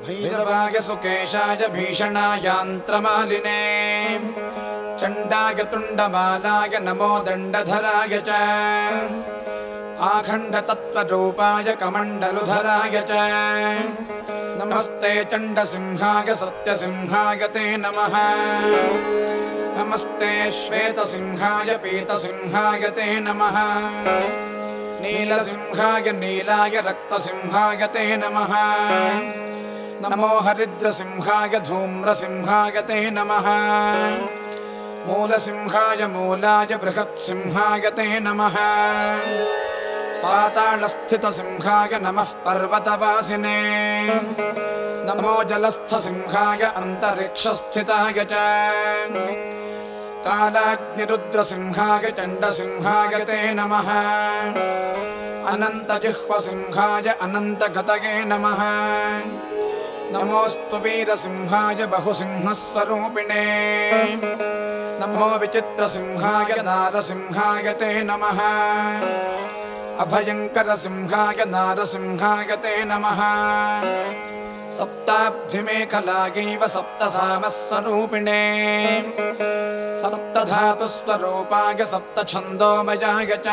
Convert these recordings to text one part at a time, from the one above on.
भैरवाय सुकेशाय भीषणायान्त्रमालिने चण्डाय तुण्डमालाय नमो दण्डधराय च आखण्डतत्त्वरूपाय कमण्डलुधराय च नमस्ते चण्डसिंहाय सत्यसिंहाय ते नमः नमस्ते श्वेतसिंहाय पीतसिंहाय ते नमः नीलसिंहाय नीलाय रक्तसिंहाय ते नमः नमो हरिद्रसिंहाय धूम्रसिंहाय ते नमः मूलसिंहाय मूलाय बृहत्सिंहाय ते नमः पातालस्थितसिंहाय नमः पर्वतवासिने नमो जलस्थसिंहाय अन्तरिक्षस्थिताय च कालाग्निरुद्रसिंहाय चण्डसिंहाय ते नमः अनन्तजिह्वसिंहाय अनन्तगतये नमः नमोऽस्तु वीरसिंहाय बहुसिंहस्वरूपिणे नमो विचित्रसिंहाय नारसिंहाय ते नमः अभयङ्करसिंहाय नारसिंहाय ते नमः सप्ताब्धिमेखलागैव सप्तसामस्वरूपिणे सप्तधातुस्वरूपाय सप्तछन्दोमयाय च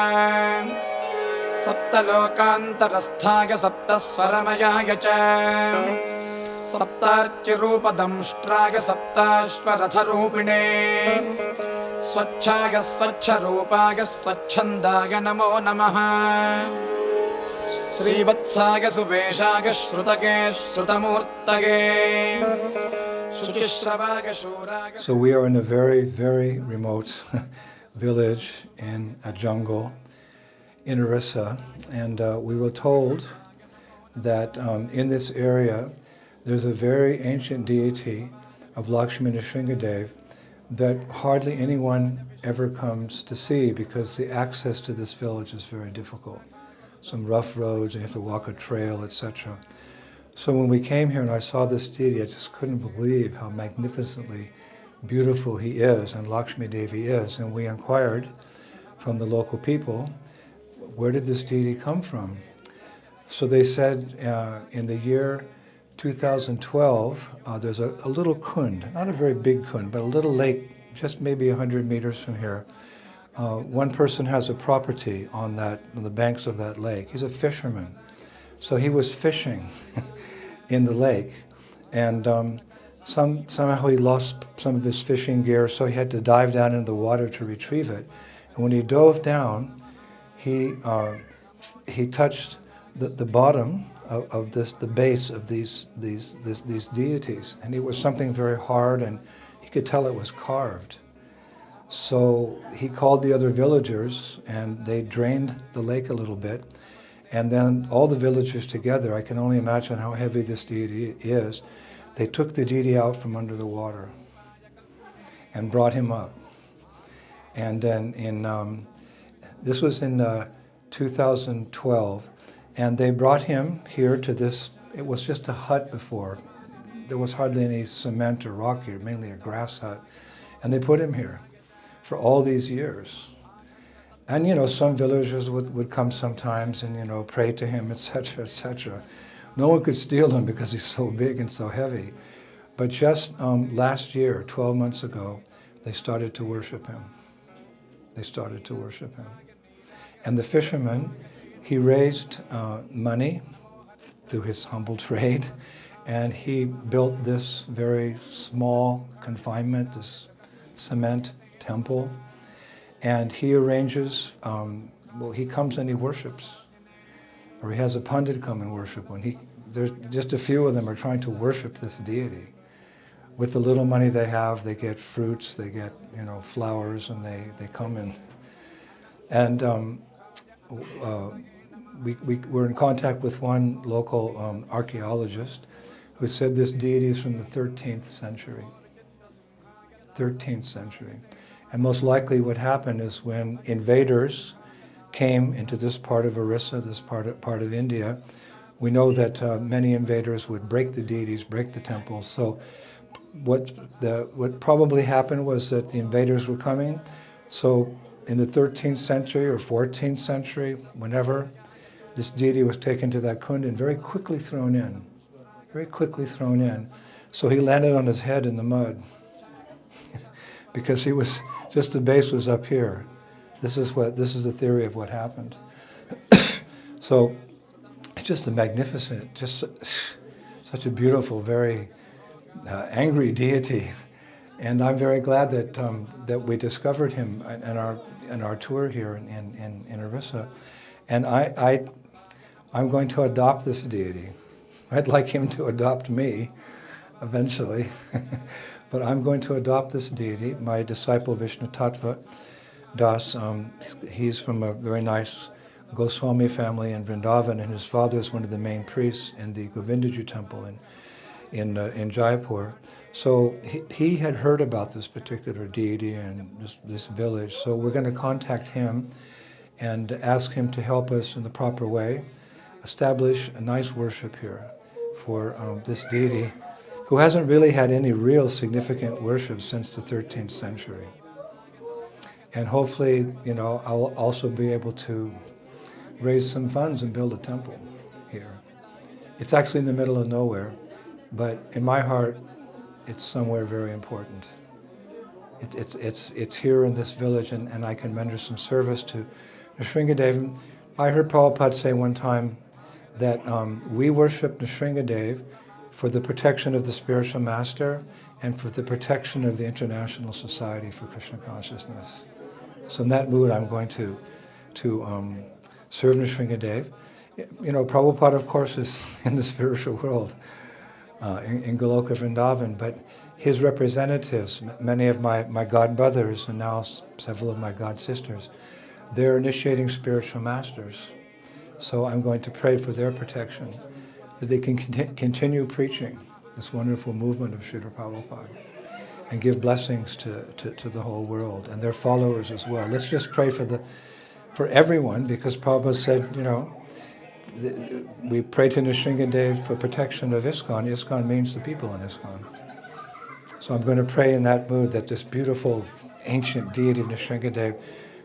सप्तलोकान्तरस्थाय सप्तस्वरमयाय च सप्तार्चिरूपदंष्ट्राय सप्ताश्वरथरूपिणे स्वच्छाय स्वच्छरूपाय स्वच्छन्दाय नमो नमः श्रीवत्साय सुवेशाय श्रुतके श्रुतमूर्तये शुचिश्रवाय शूराय. So we are in a very, very remote village in a jungle in Orissa, and we were told that in this area there's a very ancient deity of Laksmi Nrsimha that hardly anyone ever comes to see because the access to this village is very difficult. Some rough roads, and you have to walk a trail, etc. So when we came here and I saw this deity, I just couldn't believe how magnificently beautiful he is and Lakshmi Devi is. And we inquired from the local people, where did this deity come from? So they said in the year 2012, there's a little kund, not a very big kund, but a little lake, just maybe 100 meters from here. One person has a property on the banks of that lake. He's a fisherman. So he was fishing in the lake, and somehow he lost some of his fishing gear, so he had to dive down into the water to retrieve it. And when he dove down, he touched the bottom of the base of these deities, and it was something very hard, and he could tell it was carved. So he called the other villagers, and they drained the lake a little bit, and then all the villagers together, I can only imagine how heavy this deity is, they took the deity out from under the water and brought him up. And then this was in 2012, and they brought him here to this. It was just a hut before. There was hardly any cement or rock here, mainly a grass hut. And they put him here for all these years. And some villagers would come sometimes and pray to him, etc., etc. No one could steal him because he's so big and so heavy. But just last year, 12 months ago, they started to worship him. They started to worship him. And the fisherman, he raised money through his humble trade, and he built this very small confinement, this cement temple, and he arranges, he comes and he worships, or he has a pundit come and worship. There's just a few of them are trying to worship this deity. With the little money they have, they get fruits, they get flowers, and they come in. And we were in contact with one local archaeologist who said this deity is from the 13th century. 13th century. And most likely what happened is when invaders came into this part of Orissa, this part of India, we know that many invaders would break the deities, break the temples. So what probably happened was that the invaders were coming. So in the 13th century or 14th century, whenever, this deity was taken to that kund and very quickly thrown in. very quickly thrown in. So he landed on his head in the mud because he was, just the base was up here. This is the theory of what happened. So it's just a magnificent, just such a beautiful, very angry deity. And I'm very glad that we discovered him in our tour here in Orissa. And I'm going to adopt this deity. I'd like him to adopt me eventually. But I'm going to adopt this deity. My disciple Vishnu Tattva Das, he's from a very nice Goswami family in Vrindavan, and his father is one of the main priests in the Govindaji temple in Jaipur. So he had heard about this particular deity and this village. So we're going to contact him and ask him to help us in the proper way establish a nice worship here for this deity, who hasn't really had any real significant worship since the 13th century. And hopefully, I'll also be able to raise some funds and build a temple here. It's actually in the middle of nowhere, but in my heart, it's somewhere very important. It's here in this village, and I can render some service to Nrisimha. I heard Prabhupada say one time that we worship Nrisimha for the protection of the spiritual master and for the protection of the International Society for Krishna Consciousness. So in that mood, I'm going to serve Nrisimha. Prabhupada, of course, is in the spiritual world, in Goloka Vrindavan, but his representatives, many of my god brothers and now several of my god sisters, they're initiating spiritual masters. So I'm going to pray for their protection, that they can continue preaching this wonderful movement of Srila Prabhupada and give blessings to the whole world and their followers as well. Let's just pray for everyone, because Prabhupada said, we pray to Nrisimha for protection of ISKCON. ISKCON means the people in ISKCON. So I'm going to pray in that mood that this beautiful ancient deity of Nrisimha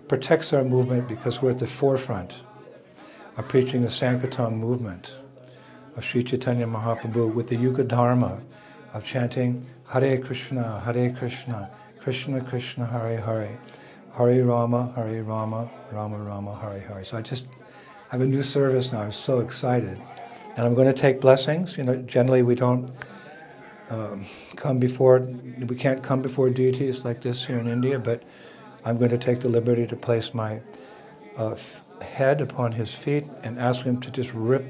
protects our movement, because we're at the forefront of preaching the Sankirtan movement of Sri Chaitanya Mahaprabhu with the Yuga Dharma of chanting Hare Krishna, Krishna Krishna, Hare Hare, Hare Rama, Rama Rama, Hare Hare. So I have a new service now. I'm so excited. And I'm going to take blessings. Generally we don't we can't come before deities like this here in India, but I'm going to take the liberty to place my head upon his feet and ask him to just rip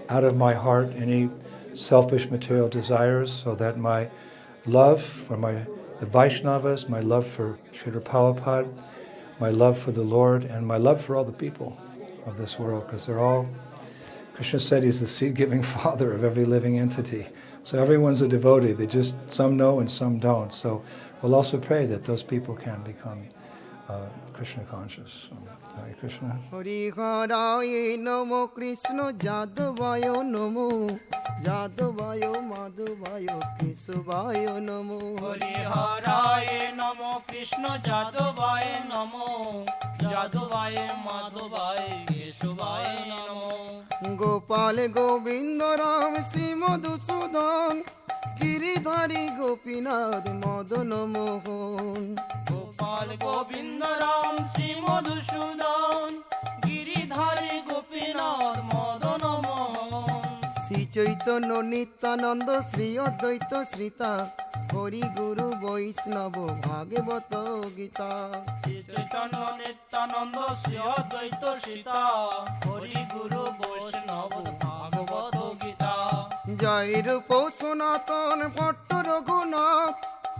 out of my heart any selfish material desires, so that my love for the Vaishnavas, my love for Srila Prabhupada, my love for the Lord, and my love for all the people of this world, because they're all, Krishna said he's the seed-giving father of every living entity. So everyone's a devotee. Some know and some don't. So we'll also pray that those people can become Krishna conscious. So, Hare Krishna. Hari Haraye Namo Krishna Jadavayo Namo Jadavayo Madhavayo Kesavayo Namo Hari Haraye Namo Krishna Jadavayo Namo Jadavayo Madhavayo Kesavayo Namo Gopal Govinda Ram Madhusudan Giridhari Gopinath Madana Mohan Gopal Govinda Ram Madhusudan Giridhari Gopinath Madana Mohan Sri Chaitanya Nityananda Sri Advaita Srita Hari Guru Vaishnava Bhagavata Gita Sri Chaitanya Nityananda Sri Advaita Srita Hari Guru Vaishnava Bhagavata Gita Jai Rupa Sanatana Bhatta Raghunath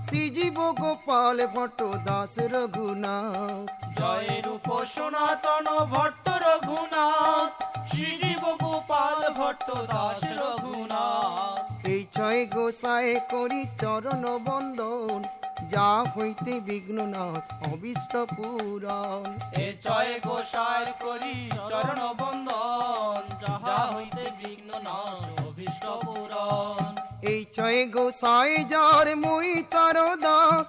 Sri Jiva Gopal Bhatta Das Raghunath Jai Rupa Sanatana Bhatta Raghunath Shri Jiva Gopal Bhatta Das Raghunath এই ছয় গোসাই করি চরণ বন্দন যা হইতে বিঘ্ন নাশ অবিষ্ট পুরাণ এ ছয় গোসাই করি চরণ বন্দন যাহা হইতে বিঘ্ন নাশ অভীষ্ট পুরাণ এই ছয় গোসাই যার মই তার দাস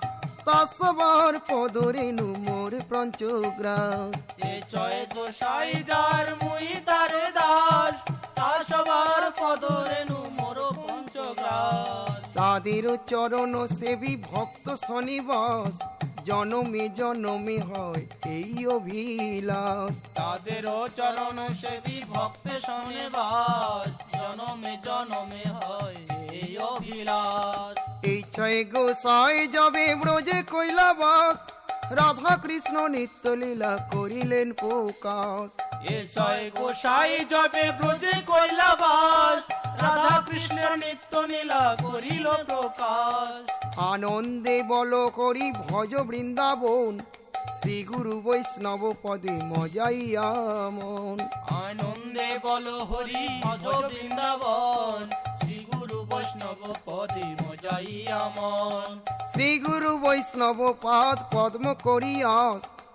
তাসবার পদরেণু মোর পঞ্চগ্রাস এ ছয় গোসাই যার মুই তার দাস তা সবার পদরেণু মোর তাদেরও চরণ সেবী ভক্ত শনিবাস জনমে জনমে হয় এই অভিলাষ তাদেরও চরণ সেবী ভক্ত শনিবাস জনমে জনমে হয় এই অভিলাষ এই ছয় গোসাই যাবে ব্রজে কৈলাবাস রাধা কৃষ্ণ নিত্য লীলা করিলেন প্রকাশ এসয় গোসাই যাবে ব্রজে কৈলাবাস রাধা কৃষ্ণের নিত্য নীলা করিল প্রকাশ আনন্দে বল করি ভজ বৃন্দাবন শ্রী গুরু বৈষ্ণব পদে মজাইয়া মন আনন্দে বল হরি ভজ বৃন্দাবন শ্রী গুরু বৈষ্ণব পদে মজাইয়া মন শ্রী গুরু বৈষ্ণব পাদ পদ্ম করিয়া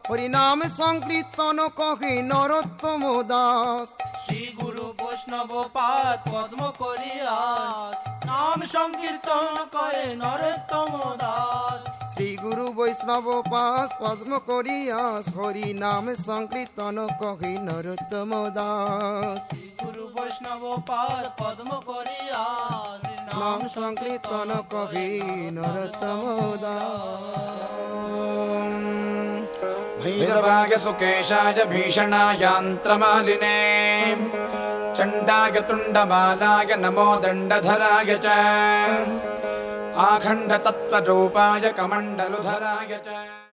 হরিনাম সংকীর্তন কহে নরোত্তম দাস শ্রী গুরু বৈষ্ণব পাদ পদ্ম করিয়া নাম সংকীর্তন করে নরোত্তম দাস শ্রী গুরু বৈষ্ণব পাদ পদ্ম করিয়া হরি নাম সংকীর্তন কহে নরোত্তম দাস শ্রী গুরু বৈষ্ণব পাদ পদ্ম করিয়া নাম সংকীর্তন কহে নরোত্তম দাস भैरवाय सुकेशाय भीषणायान्त्रमालिने चण्डाय तुण्डमालाय नमो दण्डधराय च आखण्डतत्त्वरूपाय कमण्डलुधराय च